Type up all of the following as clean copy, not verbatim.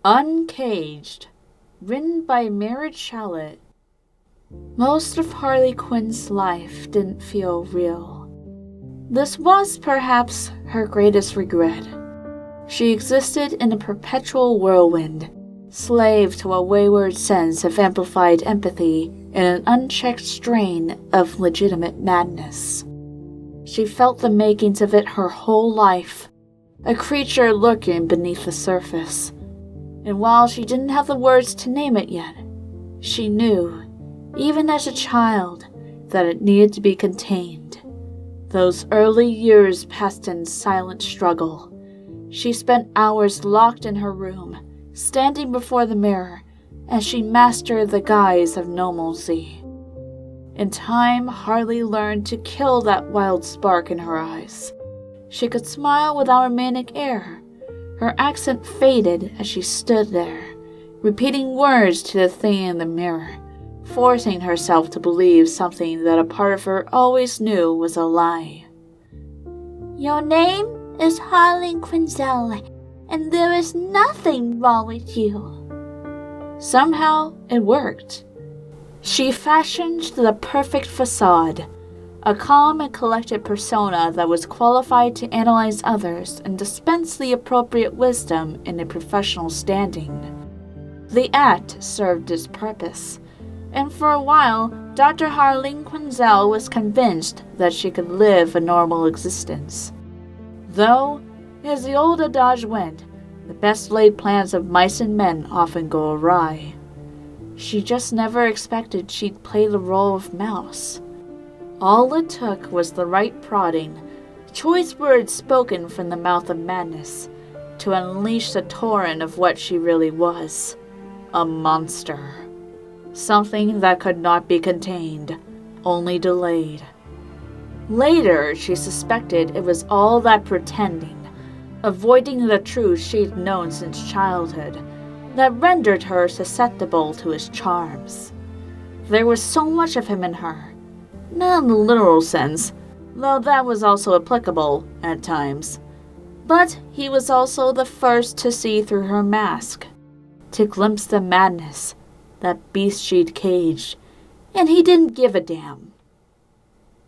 UnCaged, written by MirroredShalott. Most of Harley Quinn's life didn't feel real. This was perhaps her greatest regret. She existed in a perpetual whirlwind, slave to a wayward sense of amplified empathy and an unchecked strain of legitimate madness. She felt the makings of it her whole life, a creature lurking beneath the surface. And while she didn't have the words to name it yet, she knew, even as a child, that it needed to be contained. Those early years passed in silent struggle. She spent hours locked in her room, standing before the mirror, as she mastered the guise of normalcy. In time, Harley learned to kill that wild spark in her eyes. She could smile without a manic air. Her accent faded as she stood there, repeating words to the thing in the mirror, forcing herself to believe something that a part of her always knew was a lie. Your name is Harley Quinn, and there is nothing wrong with you. Somehow, it worked. She fashioned the perfect facade, a calm and collected persona that was qualified to analyze others and dispense the appropriate wisdom in a professional standing. The act served its purpose, and for a while, Dr. Harley Quinn was convinced that she could live a normal existence. Though, as the old adage went, the best laid plans of mice and men often go awry. She just never expected she'd play the role of mouse. All it took was the right prodding, choice words spoken from the mouth of madness, to unleash the torrent of what she really was. A monster. Something that could not be contained, only delayed. Later, she suspected it was all that pretending, avoiding the truth she'd known since childhood, that rendered her susceptible to his charms. There was so much of him in her. Not in the literal sense, though that was also applicable at times. But he was also the first to see through her mask, to glimpse the madness, that beast she'd caged, and he didn't give a damn.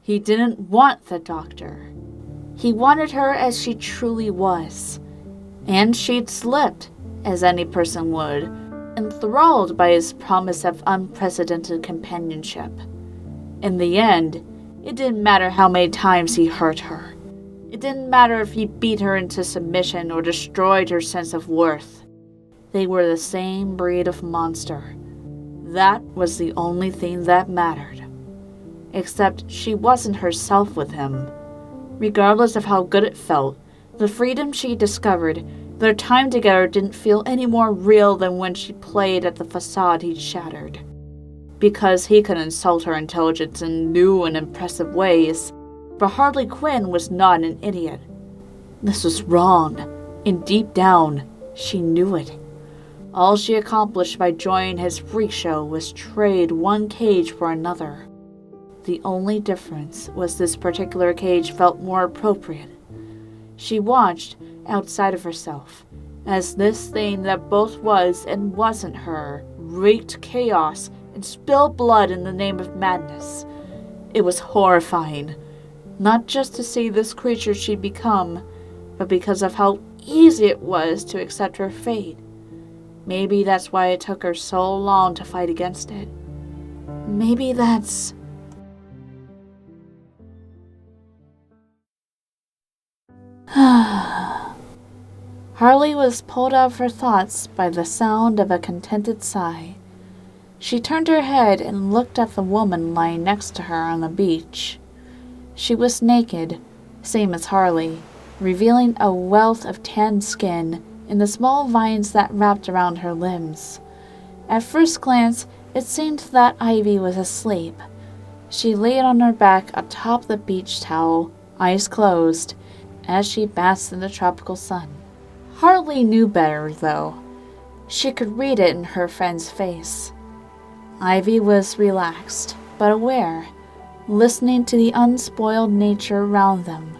He didn't want the doctor. He wanted her as she truly was, and she'd slipped, as any person would, enthralled by his promise of unprecedented companionship. In the end, it didn't matter how many times he hurt her. It didn't matter if he beat her into submission or destroyed her sense of worth. They were the same breed of monster. That was the only thing that mattered. Except she wasn't herself with him. Regardless of how good it felt, the freedom she discovered, their time together didn't feel any more real than when she played at the facade he'd shattered. Because he could insult her intelligence in new and impressive ways, but Harley Quinn was not an idiot. This was wrong, and deep down, she knew it. All she accomplished by joining his freak show was trade one cage for another. The only difference was this particular cage felt more appropriate. She watched, outside of herself, as this thing that both was and wasn't her wreaked chaos and spilled blood in the name of madness. It was horrifying, not just to see this creature she'd become, but because of how easy it was to accept her fate. Maybe that's why it took her so long to fight against it. Maybe that's... Harley was pulled out of her thoughts by the sound of a contented sigh. She turned her head and looked at the woman lying next to her on the beach. She was naked, same as Harley, revealing a wealth of tanned skin and the small vines that wrapped around her limbs. At first glance, it seemed that Ivy was asleep. She lay on her back atop the beach towel, eyes closed, as she basked in the tropical sun. Harley knew better, though. She could read it in her friend's face. Ivy was relaxed, but aware, listening to the unspoiled nature around them.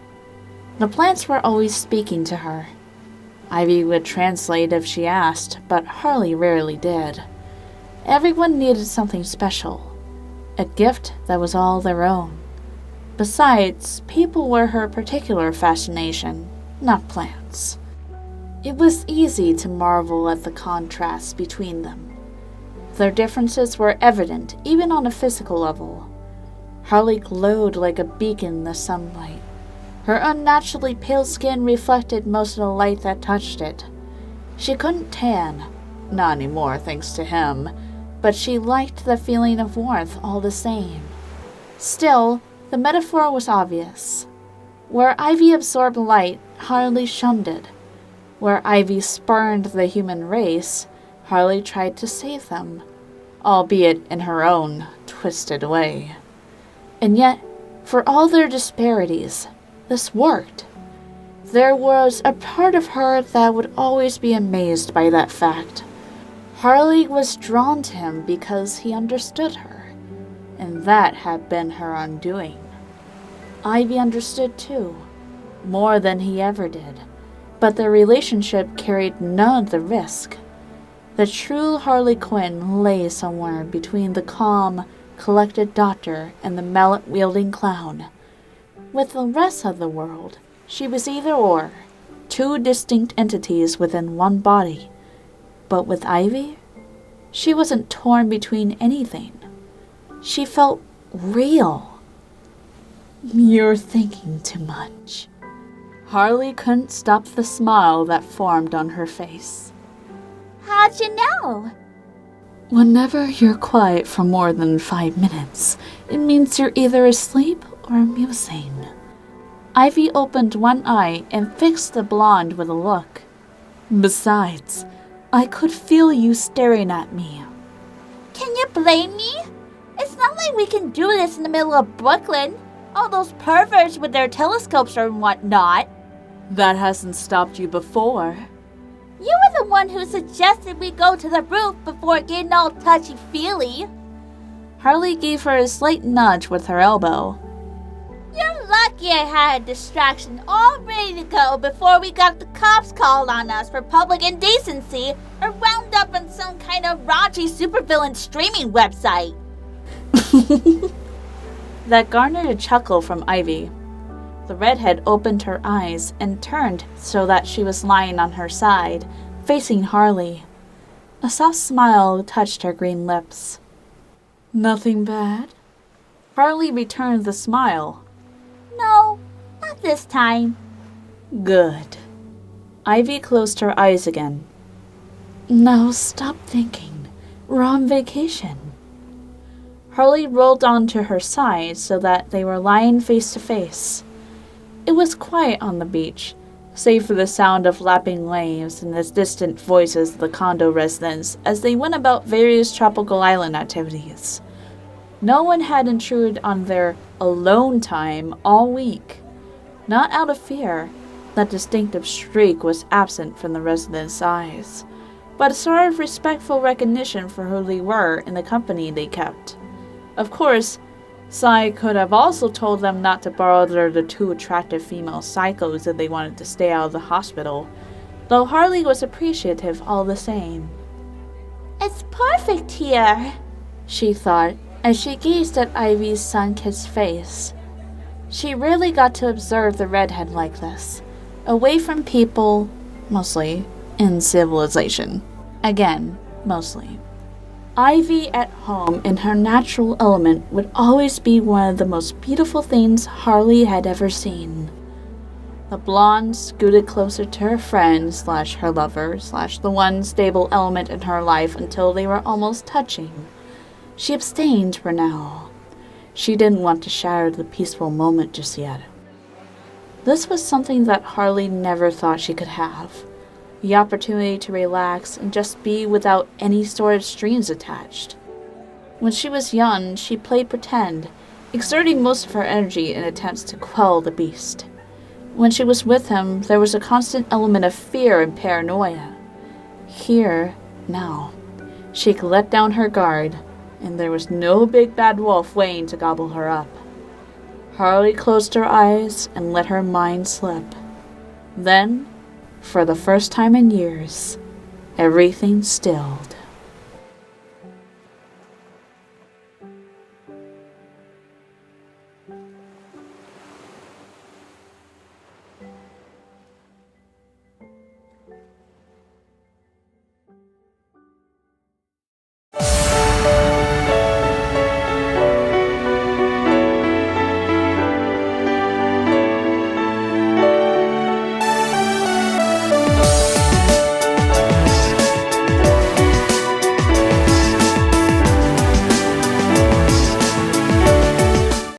The plants were always speaking to her. Ivy would translate if she asked, but Harley rarely did. Everyone needed something special, a gift that was all their own. Besides, people were her particular fascination, not plants. It was easy to marvel at the contrast between them. Their differences were evident even on a physical level. Harley glowed like a beacon in the sunlight. Her unnaturally pale skin reflected most of the light that touched it. She couldn't tan, not anymore thanks to him, but she liked the feeling of warmth all the same. Still, the metaphor was obvious. Where Ivy absorbed light, Harley shunned it. Where Ivy spurned the human race, Harley tried to save them, albeit in her own twisted way. And yet, for all their disparities, this worked. There was a part of her that would always be amazed by that fact. Harley was drawn to him because he understood her, and that had been her undoing. Ivy understood too, more than he ever did, but their relationship carried none of the risk. The true Harley Quinn lay somewhere between the calm, collected doctor and the mallet-wielding clown. With the rest of the world, she was either or, two distinct entities within one body. But with Ivy, she wasn't torn between anything. She felt real. You're thinking too much. Harley couldn't stop the smile that formed on her face. How'd you know? Whenever you're quiet for more than 5 minutes, it means you're either asleep or musing. Ivy opened one eye and fixed the blonde with a look. Besides, I could feel you staring at me. Can you blame me? It's not like we can do this in the middle of Brooklyn. All those perverts with their telescopes and whatnot. That hasn't stopped you before. You were the one who suggested we go to the roof before getting all touchy-feely. Harley gave her a slight nudge with her elbow. You're lucky I had a distraction all ready to go before we got the cops called on us for public indecency or wound up on some kind of raunchy supervillain streaming website. That garnered a chuckle from Ivy. The redhead opened her eyes and turned so that she was lying on her side, facing Harley. A soft smile touched her green lips. Nothing bad? Harley returned the smile. No, not this time. Good. Ivy closed her eyes again. Now stop thinking. We're on vacation. Harley rolled onto her side so that they were lying face to face. It was quiet on the beach, save for the sound of lapping waves and the distant voices of the condo residents as they went about various tropical island activities. No one had intruded on their alone time all week. Not out of fear, that distinctive streak was absent from the residents' eyes, but a sort of respectful recognition for who they were and the company they kept. Of course, Sai could have also told them not to bother the two attractive female psychos if they wanted to stay out of the hospital, though Harley was appreciative all the same. It's perfect here, she thought, as she gazed at Ivy's sun-kissed face. She rarely got to observe the redhead like this, away from people, mostly, in civilization. Again, mostly. Ivy at home in her natural element would always be one of the most beautiful things Harley had ever seen. The blonde scooted closer to her friend / her lover / the one stable element in her life until they were almost touching. She abstained for now. She didn't want to shatter the peaceful moment just yet. This was something that Harley never thought she could have. The opportunity to relax and just be without any sort of strings attached. When she was young, she played pretend, exerting most of her energy in attempts to quell the beast. When she was with him, there was a constant element of fear and paranoia. Here, now, she could let down her guard, and there was no big bad wolf waiting to gobble her up. Harley closed her eyes and let her mind slip. Then, For the first time in years, everything stilled.